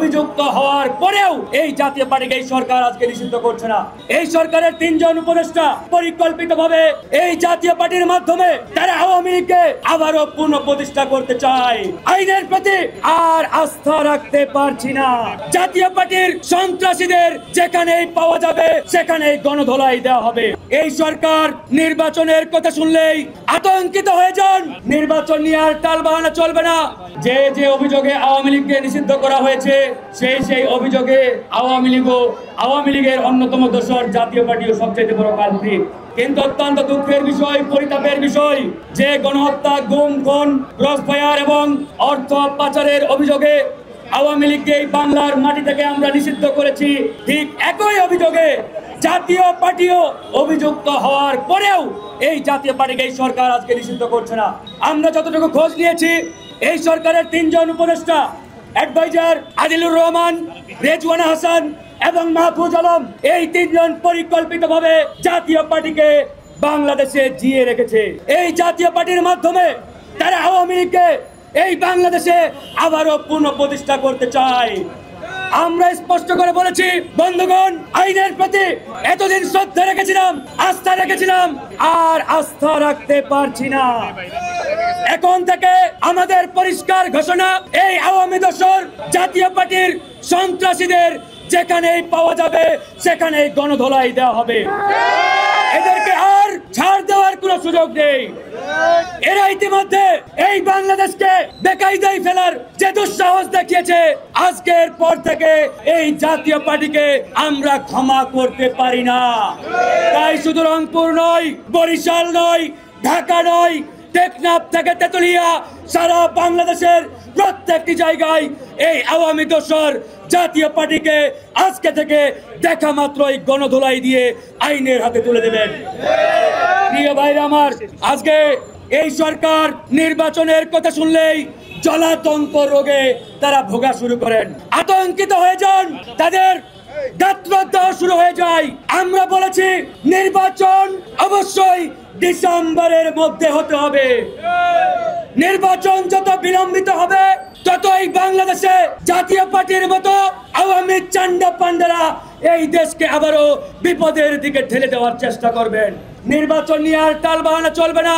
অভিযুক্ত হওয়ার পরেও এই জাতীয় পার্টিকে এই সরকার আজকে নিষিদ্ধ করছে না। এই সরকারের 3 জন উপদেষ্টা পরিকল্পিতভাবে এই জাতীয় পার্টির মাধ্যমে তারা আওয়ামী লীগকে আবারও পুনঃপ্রতিষ্ঠা করতে চায়। আইনের প্রতি আর আস্থা রাখতে পারছি না। জাতীয় পার্টির সন্ত্রাসীদের যেখানেই পাওয়া যাবে সেখানেই গণধোলাই দেওয়া হবে। এই সরকার নির্বাচনের কথা শুনলেই আতঙ্কিত হয়ে যান। নির্বাচন নিয়ে আর টালবাহানা চলবে না। যে যে অভিযোগে আওয়ামী লীগকে নিষিদ্ধ করা হয়েছে সেই অভিযোগে আওয়ামী লীগের অন্যতম দোষর জাতীয় পার্টিও সবচেয়ে বড় কালপ্রিট। কিন্তু অত্যন্ত দুঃখের বিষয়, পরিতাপের বিষয় যে গণহত্যা, গুম, খুন, ক্রসফায়ার এবং অর্থ পাচারের অভিযোগে আওয়ামী লীগকে এই বাংলার মাটি থেকে আমরা নিষিদ্ধ করেছি, ঠিক একই অভিযোগে জাতীয় পার্টিও অভিযুক্ত হওয়ার পরেও এই জাতীয় পার্টিকে এই সরকার আজকে নিষিদ্ধ করছে না। আমরা যতটুকু খোঁজ নিয়েছি এই সরকারের 3 জন উপদেষ্টা অ্যাডভাইজার আদিলুর রহমান, রেজওয়ানা হাসান এবং মাহফুজ আলম, এই 3 জন পরিকল্পিতভাবে জাতীয় পার্টিকে বাংলাদেশে জিয়ে রেখেছে। এই জাতীয় পার্টির মাধ্যমে তারা আওয়ামী লীগকে এই বাংলাদেশে আবারও পুনঃপ্রতিষ্ঠা করতে চায়। আমরা স্পষ্ট করে বলেছি, বন্ধুগণ, আইনের প্রতি এতদিন শ্রদ্ধা রেখেছিলাম, আস্থা রেখেছিলাম, আর আস্থা রাখতে পারছি না। এখন থেকে আমাদের পরিষ্কার ঘোষণা, এই আওয়ামী দোসর জাতীয় পার্টির সন্ত্রাসীদের যেখানেই পাওয়া যাবে সেখানেই গণধোলাই দেওয়া হবে। এদেরকে আর ছাড় দেওয়ার কোনো সুযোগ নেই। এরা ইতিমধ্যে এই বাংলাদেশকে বেকায়দায় ফেলার যে দুঃসাহস দেখিয়েছে, আজকের পর থেকে এই জাতীয় পার্টিকে আমরা ক্ষমা করতে পারি না। তাই শুধু রংপুর নয়, বরিশাল নয়, ঢাকা নয়, টেকনাফ থেকে তেতুলিয়া, সারা বাংলাদেশের প্রত্যেকটি জায়গায় এই আওয়ামী দোসর জাতীয় পার্টিকে আজকে থেকে দেখা মাত্রই গণধোলাই দিয়ে আইনের হাতে তুলে দেবেন। প্রিয় ভাইরা আমার, আজকে এই সরকার নির্বাচনের কথা শুনলেই জলাতঙ্ক রোগে তারা ভোগা শুরু করেন, আতঙ্কিত হয়ে যান, তাদের গাত্রদাহ শুরু হয়ে যায়। আমরা বলেছি নির্বাচন অবশ্যই ডিসেম্বরের মধ্যে হতে হবে। নির্বাচন যত বিলম্বিত হবে ততই বাংলাদেশে জাতীয় পার্টির মতো আওয়ামী চান্ডা পান্ডারা এই দেশকে আবারও বিপদের দিকে ঠেলে দেওয়ার চেষ্টা করবেন। নির্বাচন নিয়ে আর টালবাহানা চলবে না।